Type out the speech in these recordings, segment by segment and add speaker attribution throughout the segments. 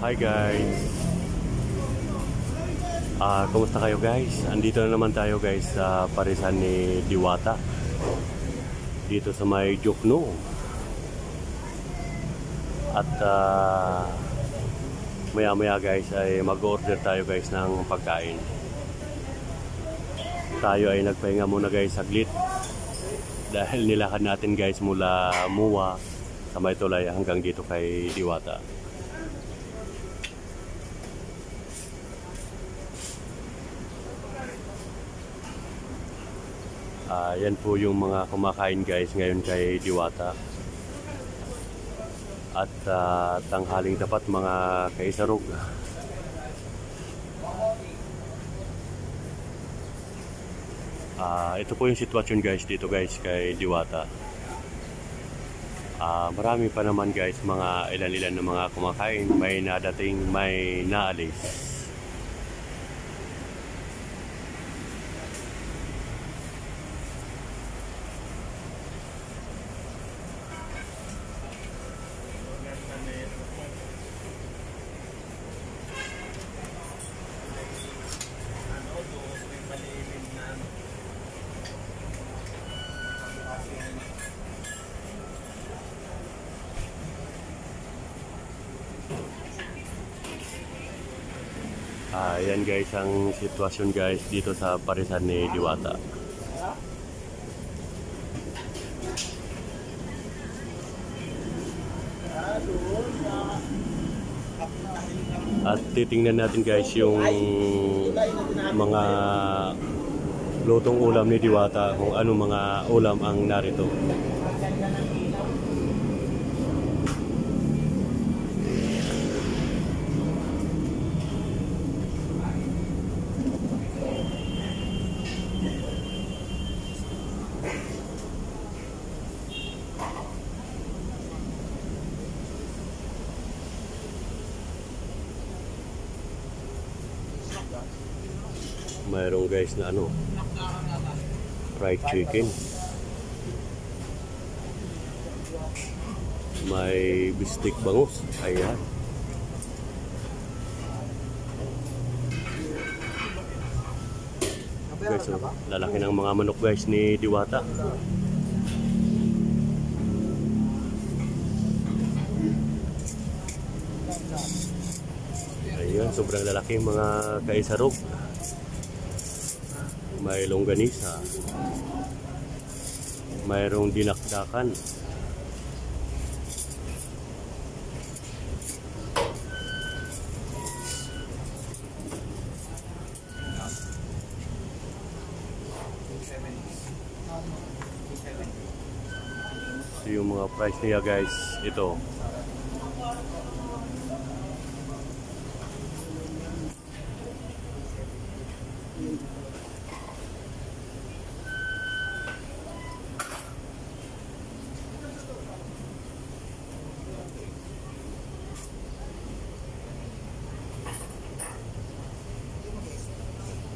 Speaker 1: Hi guys. Kumusta kayo guys? Andito na naman tayo guys sa parisan ni Diwata. Dito sa may Jokno. At maya-maya guys ay mag-order tayo guys ng pagkain. Tayo ay nagpahinga muna guys saglit. Dahil nilakad natin guys mula Muwa sa may tulay hanggang dito kay Diwata. Yan po yung mga kumakain guys ngayon kay Diwata. At tanghaling tapat mga kaisarog. Ito po yung sitwasyon guys dito guys kay Diwata. Marami pa naman guys mga ilan-ilan na mga kumakain. May nadating, may naalis. Yan guys ang sitwasyon guys dito sa parisan ni Diwata. At titingnan natin guys yung mga lutong ulam ni Diwata, kung ano mga ulam ang narito. Mayroong guys na ano, fried chicken, may bistik bangus, ayan. Guys, so, lalaki ng mga manok guys ni Diwata. Ayan, sobrang lalaki mga kaisarog. May longganisa, mayroong dinakdakan, so yung mga price niya guys, ito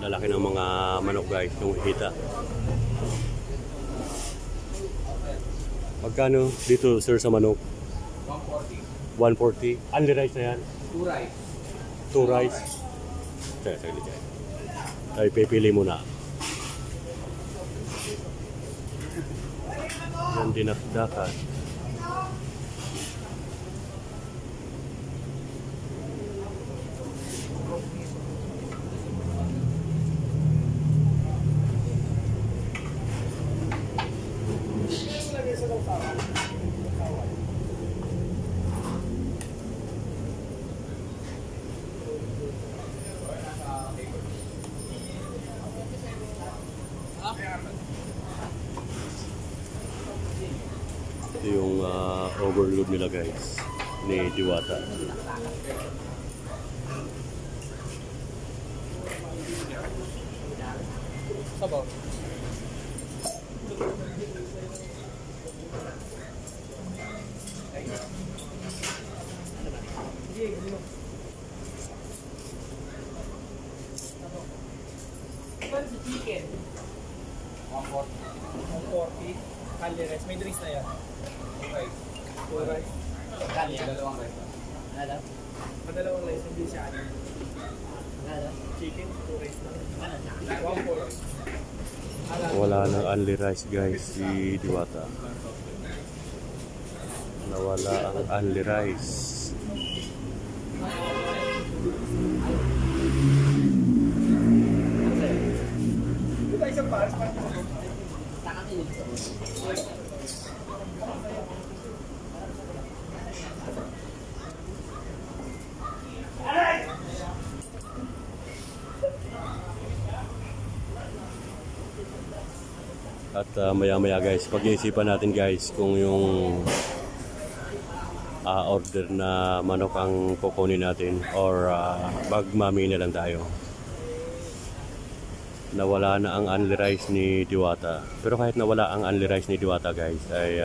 Speaker 1: lalaki ng mga manok guys, yung hita. Magkano dito sir sa manok? 140. 140. Only rice na yan?
Speaker 2: 2 rice.
Speaker 1: 2 rice. Saglit. Ay, pipili muna. Yan dinakdakan. Ito yung overload nila guys ni Diwata.
Speaker 2: Sabaw. Chicken. 140. Kali rice. May drinks na yan. 2 rice. 2 rice. Kali, dalawang rice.
Speaker 3: Ano?
Speaker 2: Padalawang rice, hindi siya ano.
Speaker 3: Ano?
Speaker 2: Chicken, 2 rice lang.
Speaker 3: Ano?
Speaker 2: 1
Speaker 1: Wala nang only rice guys si Diwata. Nawala ang only rice.
Speaker 2: Ito isang pares pa.
Speaker 1: At maya-maya guys, pag-iisipan natin guys kung yung order na manok ang kukunin natin or magmamili lang tayo. Nawala na ang only rice ni Diwata. Pero kahit nawala ang only rice ni Diwata guys, ay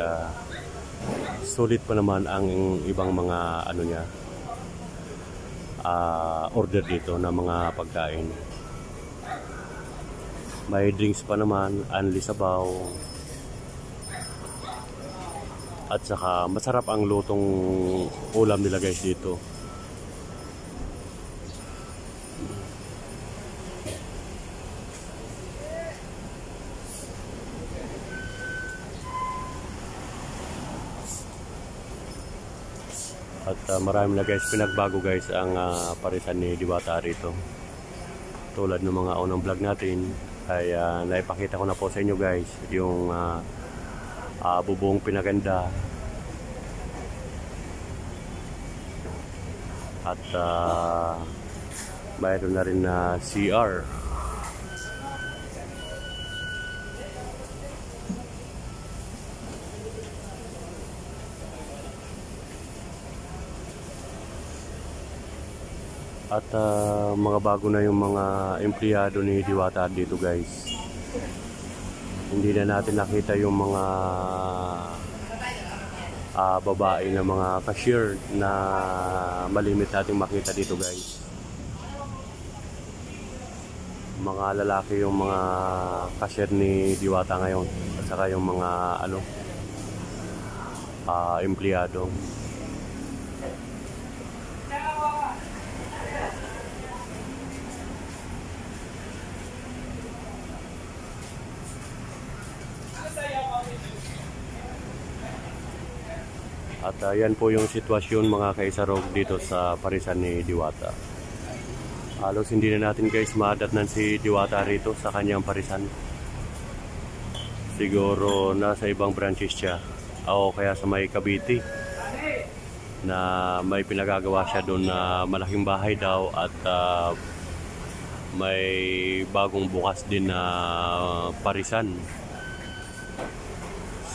Speaker 1: sulit pa naman ang ibang mga ano niya, order dito na mga pagkain. May drinks pa naman, only sabaw. At saka masarap ang lutong ulam nila guys dito. At marami na guys pinagbago guys ang parisan ni Diwata rito. Tulad ng mga unang vlog natin ay naipakita ko na po sa inyo guys yung bubong pinaganda at mayroon na rin na CR. At mga bago na yung mga empleyado ni Diwata dito guys. Hindi na natin nakita yung mga babae na mga cashier na malimit nating makita dito guys. Mga lalaki yung mga cashier ni Diwata ngayon at saka yung mga empleyado. At yan po yung sitwasyon mga kaisarog dito sa parisan ni Diwata. Halos hindi na natin guys madatnan si Diwata rito sa kanyang parisan. Siguro nasa ibang branches siya o kaya sa may Cavite na may pinagagawa siya doon na malaking bahay daw at may bagong bukas din na parisan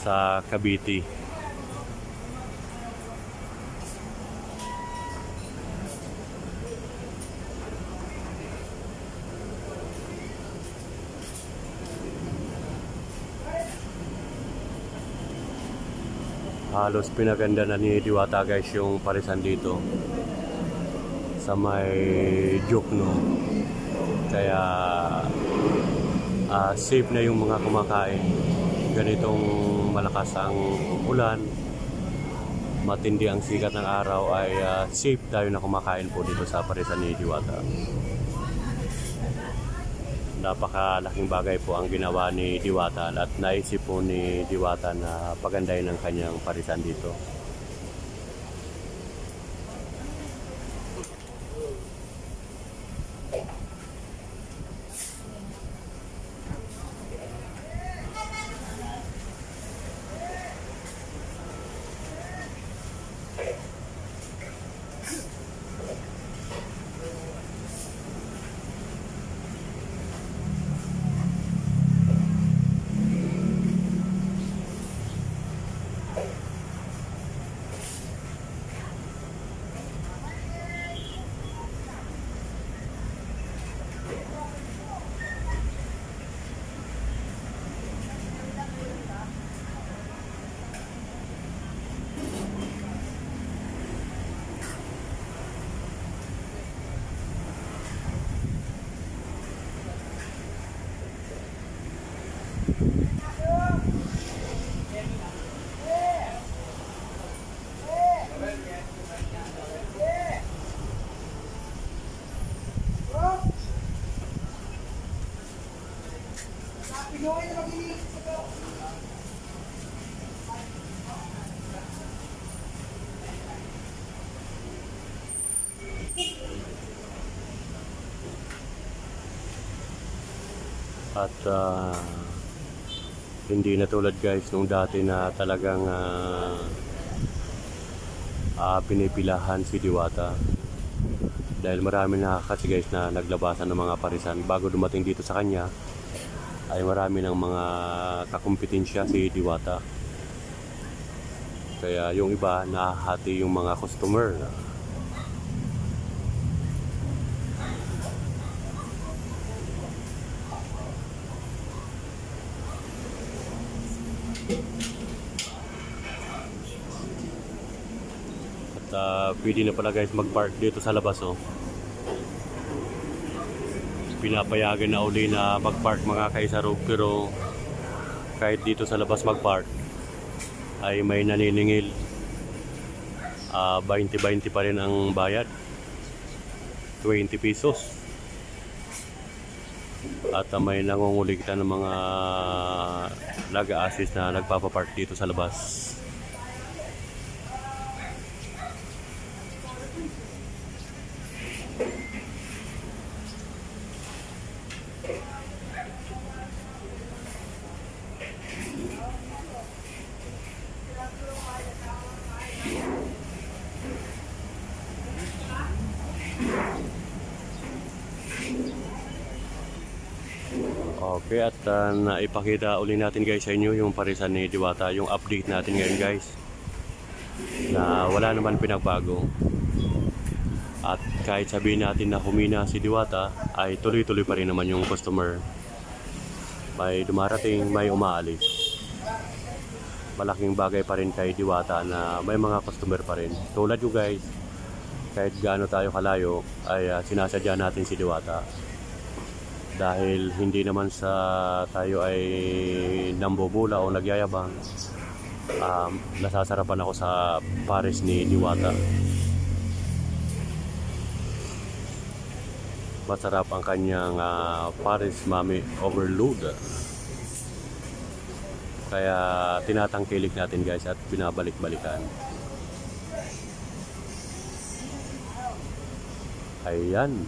Speaker 1: sa Cavite. Halos pinaganda na ni Diwata guys yung parisan dito sa may Jokno. Kaya safe na yung mga kumakain. Ganitong malakas ang ulan, matindi ang sikat ng araw ay safe tayo na kumakain po dito sa parisan ni Diwata. Napakalaking bagay po ang ginawa ni Diwata at naisip po ni Diwata na pagandahin ang kanyang parisan dito. At hindi na tulad guys nung dati na talagang pinipilahan si Diwata. Dahil marami na kasi guys na naglabasan ng mga parisan bago dumating dito sa kanya, ay marami ng mga kakumpetensya si Diwata. Kaya yung iba nahahati yung mga customer. Pwede na pala guys mag-park dito sa labas, oh. Pinapayagan na uli na mag-park mga kaisaro, pero kahit dito sa labas mag-park ay may naniningil. 20-20 pa rin ang bayad, 20 pesos. At may nangunguligtan ng mga nag-a-assist na nagpapapark dito sa labas. Okay, at naipakita uli natin guys sa inyo yung parisan ni Diwata, yung update natin ngayon guys, na wala naman pinagbago. At kahit sabihin natin na humina si Diwata, ay tuloy-tuloy pa rin naman yung customer. May dumarating, may umaalis. Malaking bagay pa rin kay Diwata na may mga customer pa rin. Tulad yung guys, kahit gaano tayo kalayo, ay sinasadya natin si Diwata. Dahil hindi naman sa tayo ay nambubula o nagyayabang, nasasarapan ako sa pares ni Diwata. Masarap ang kanyang pares mami overload. Kaya tinatangkilik natin guys at binabalik-balikan. Ayan.